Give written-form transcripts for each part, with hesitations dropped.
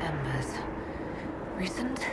Embers. Recent?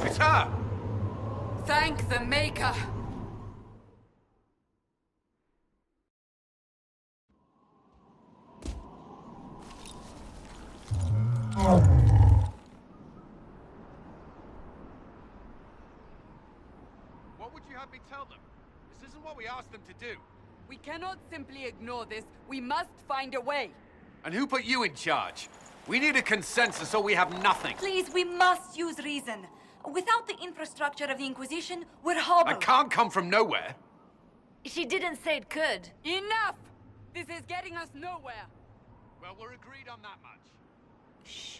It's her! Thank the Maker! What would you have me tell them? This isn't what we asked them to do. We cannot simply ignore this. We must find a way. And who put you in charge? We need a consensus or we have nothing. Please, we must use reason. Without the infrastructure of the Inquisition, we're hobbled. I can't come from nowhere. She didn't say it could. Enough! This is getting us nowhere. Well, we're agreed on that much. Shh.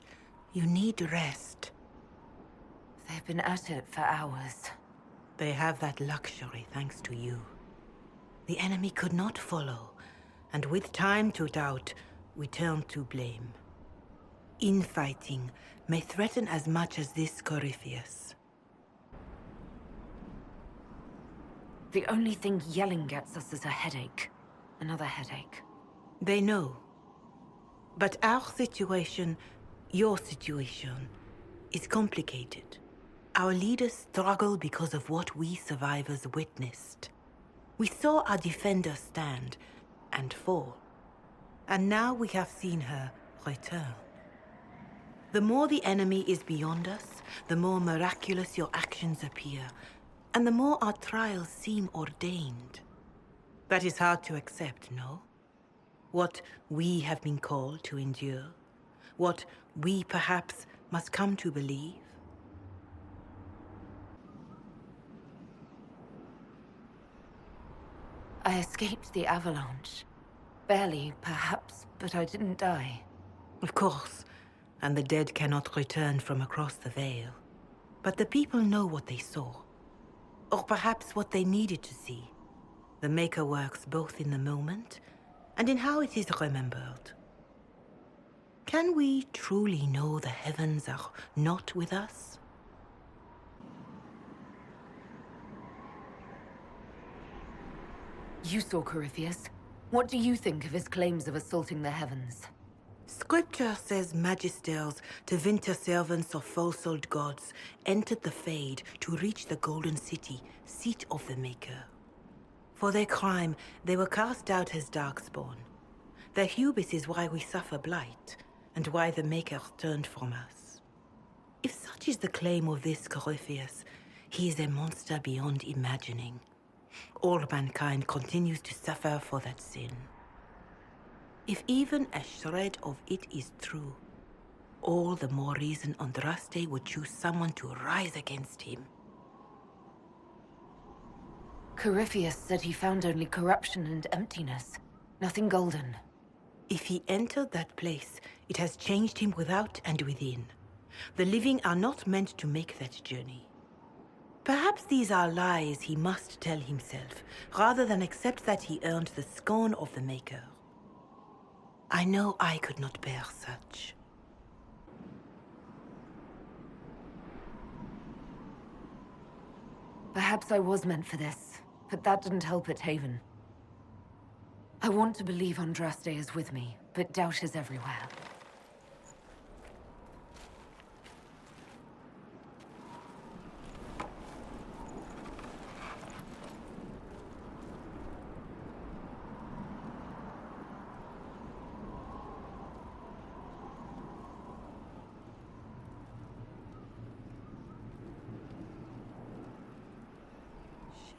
You need rest. They've been at it for hours. They have that luxury thanks to you. The enemy could not follow, and with time to doubt, we turn to blame. Infighting may threaten as much as this Corypheus. The only thing yelling gets us is a headache. Another headache. They know. But our situation, your situation, is complicated. Our leaders struggle because of what we survivors witnessed. We saw our defender stand and fall. And now we have seen her return. The more the enemy is beyond us, the more miraculous your actions appear, and the more our trials seem ordained. That is hard to accept, no? What we have been called to endure, what we perhaps must come to believe. I escaped the avalanche. Barely, perhaps, but I didn't die. Of course, and the dead cannot return from across the veil. But the people know what they saw. Or perhaps what they needed to see. The Maker works both in the moment and in how it is remembered. Can we truly know the heavens are not with us? You saw Corypheus. What do you think of his claims of assaulting the heavens? Scripture says magisters, divinter servants of false-souled gods, entered the Fade to reach the Golden City, seat of the Maker. For their crime, they were cast out as darkspawn. Their hubris is why we suffer blight, and why the Maker turned from us. If such is the claim of this Corypheus, he is a monster beyond imagining. All mankind continues to suffer for that sin. If even a shred of it is true, all the more reason Andraste would choose someone to rise against him. Corypheus said he found only corruption and emptiness. Nothing golden. If he entered that place, it has changed him without and within. The living are not meant to make that journey. Perhaps these are lies he must tell himself, rather than accept that he earned the scorn of the Maker. I know I could not bear such. Perhaps I was meant for this, but that didn't help at Haven. I want to believe Andraste is with me, but doubt is everywhere.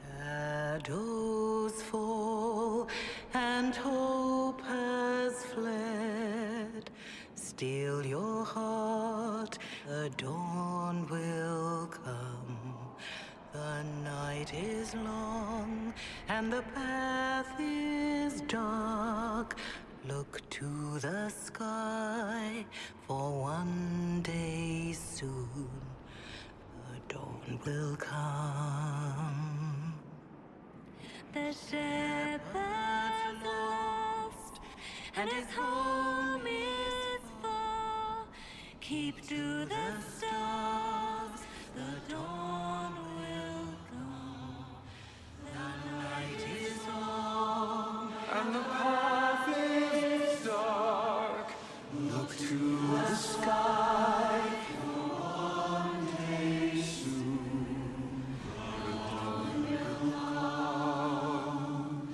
Shadows fall and hope has fled. Still your heart, the dawn will come. The night is long and the path is dark. Look to the sky, for one day soon the dawn will come. The shepherd's lost, and his home is far. Keep to the stars, the dawn will come. The night is long, And the path is dark. Look to the sky. One day soon, the dawn will come.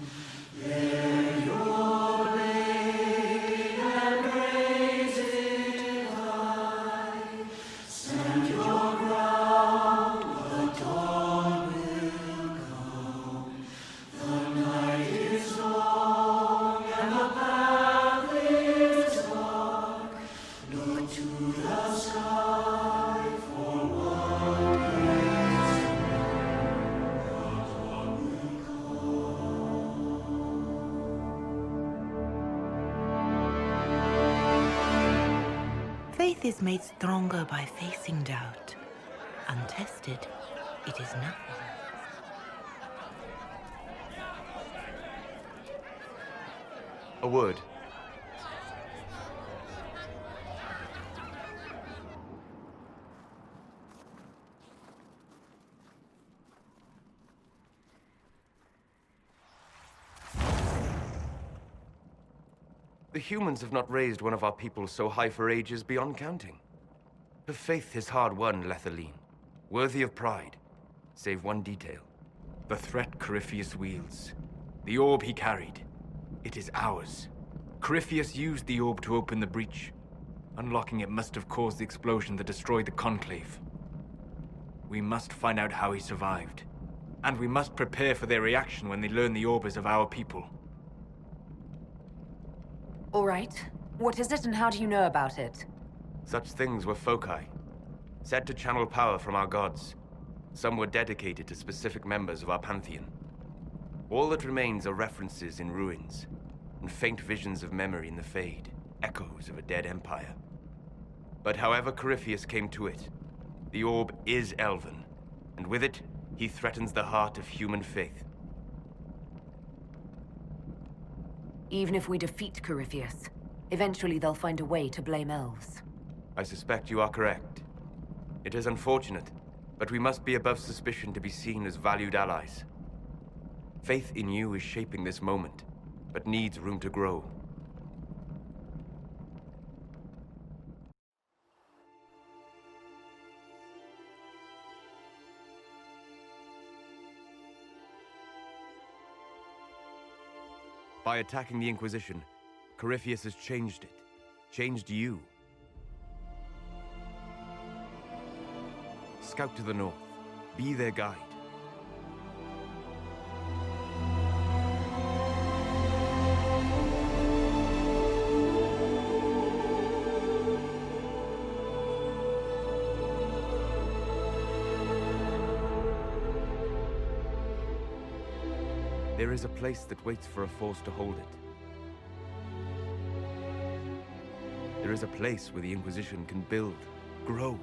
Bear your blade and raise it high. Stand your ground, the dawn will come. The night is long and the path is dark. Look to the sky for one day soon. The dawn will come. Faith is made stronger by facing doubt. Untested, it is nothing. A word. The humans have not raised one of our people so high for ages beyond counting. Her faith is hard won, Lethaline, worthy of pride, save one detail. The threat Corypheus wields. The orb he carried. It is ours. Corypheus used the orb to open the breach. Unlocking it must have caused the explosion that destroyed the Conclave. We must find out how he survived. And we must prepare for their reaction when they learn the orb is of our people. All right. What is it and how do you know about it? Such things were foci, said to channel power from our gods. Some were dedicated to specific members of our pantheon. All that remains are references in ruins, and faint visions of memory in the Fade, echoes of a dead empire. But however Corypheus came to it, the orb is elven, and with it, he threatens the heart of human faith. Even if we defeat Corypheus, eventually they'll find a way to blame elves. I suspect you are correct. It is unfortunate, but we must be above suspicion to be seen as valued allies. Faith in you is shaping this moment, but needs room to grow. By attacking the Inquisition, Corypheus has changed it. Changed you. Scout to the north. Be their guide. There is a place that waits for a force to hold it. There is a place where the Inquisition can build, grow.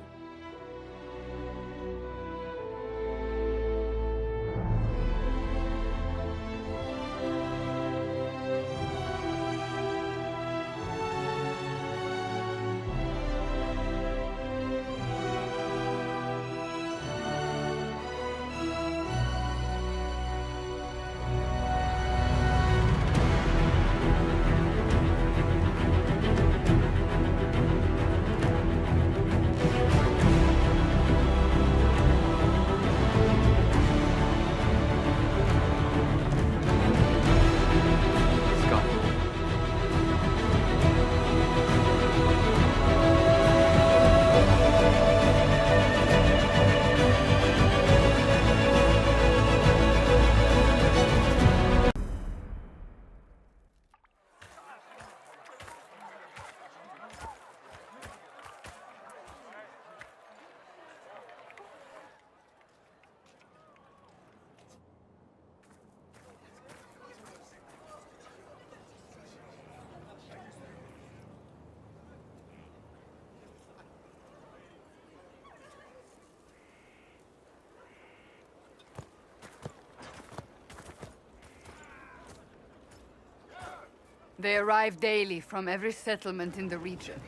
They arrive daily from every settlement in the region.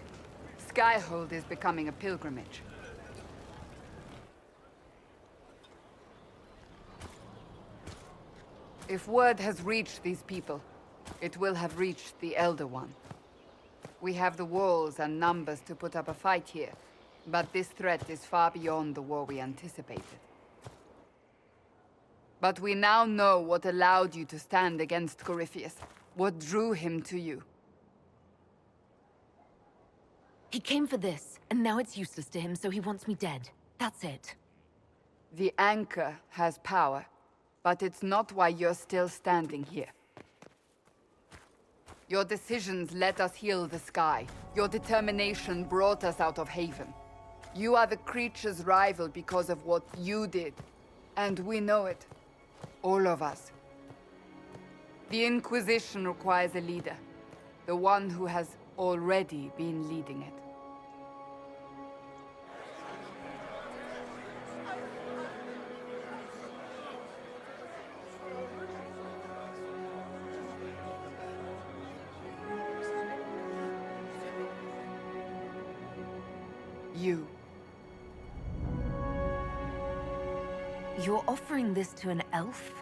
Skyhold is becoming a pilgrimage. If word has reached these people, it will have reached the Elder One. We have the walls and numbers to put up a fight here, but this threat is far beyond the war we anticipated. But we now know what allowed you to stand against Corypheus, what drew him to you. He came for this, and now it's useless to him, so he wants me dead. That's it. The Anchor has power, but it's not why you're still standing here. Your decisions let us heal the sky. Your determination brought us out of Haven. You are the creature's rival because of what you did. And we know it. All of us. The Inquisition requires a leader. The one who has already been leading it. You. You're offering this to an elf?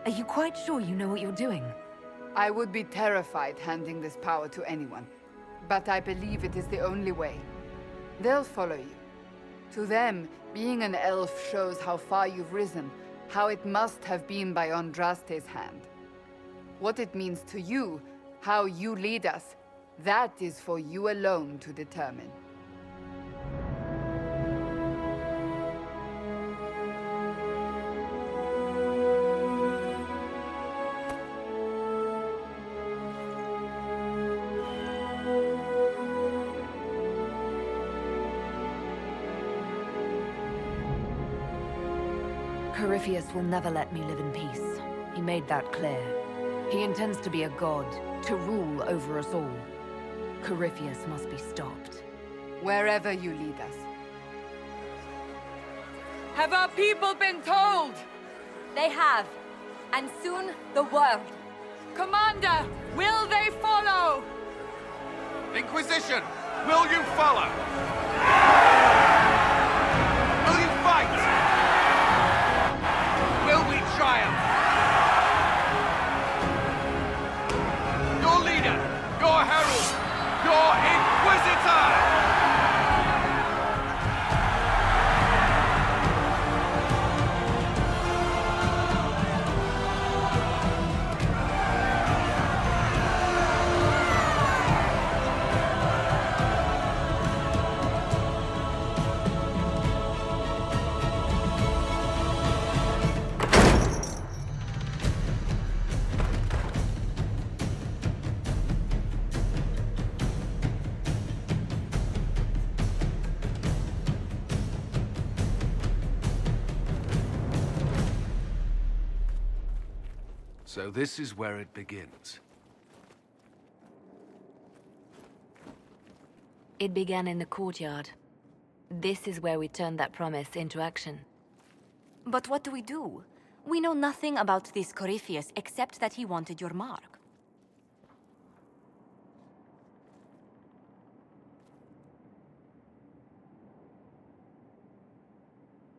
Are you quite sure you know what you're doing? I would be terrified handing this power to anyone, but I believe it is the only way. They'll follow you. To them, being an elf shows how far you've risen, how it must have been by Andraste's hand. What it means to you, how you lead us, that is for you alone to determine. Corypheus will never let me live in peace. He made that clear. He intends to be a god, to rule over us all. Corypheus must be stopped. Wherever you lead us. Have our people been told? They have. And soon, the world. Commander, will they follow? Inquisition, will you follow? Will you fight? Will we triumph? Your leader, your herald, your Inquisitor! So this is where it begins. It began in the courtyard. This is where we turned that promise into action. But what do we do? We know nothing about this Corypheus except that he wanted your mark.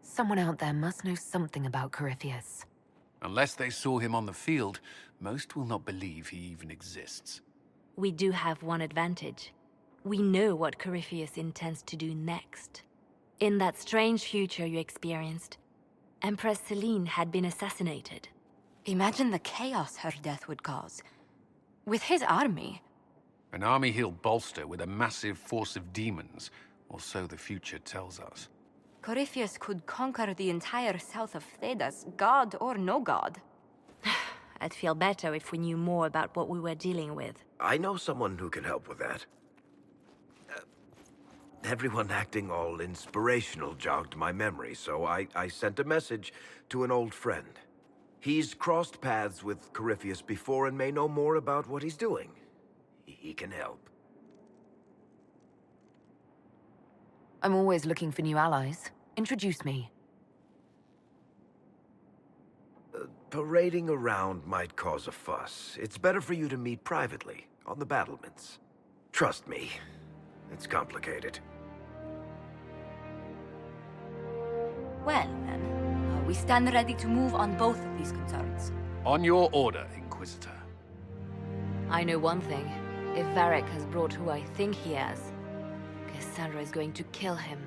Someone out there must know something about Corypheus. Unless they saw him on the field, most will not believe he even exists. We do have one advantage. We know what Corypheus intends to do next. In that strange future you experienced, Empress Selene had been assassinated. Imagine the chaos her death would cause. With his army. An army he'll bolster with a massive force of demons, or so the future tells us. Corypheus could conquer the entire south of Thedas, god or no god. I'd feel better if we knew more about what we were dealing with. I know someone who can help with that. Everyone acting all inspirational jogged my memory, so I sent a message to an old friend. He's crossed paths with Corypheus before and may know more about what he's doing. He can help. I'm always looking for new allies. Introduce me. Parading around might cause a fuss. It's better for you to meet privately. on the battlements. Trust me, it's complicated. Well, then, we stand ready to move on both of these concerns. On your order, Inquisitor. I know one thing. If Varric has brought who I think he has, Cassandra is going to kill him.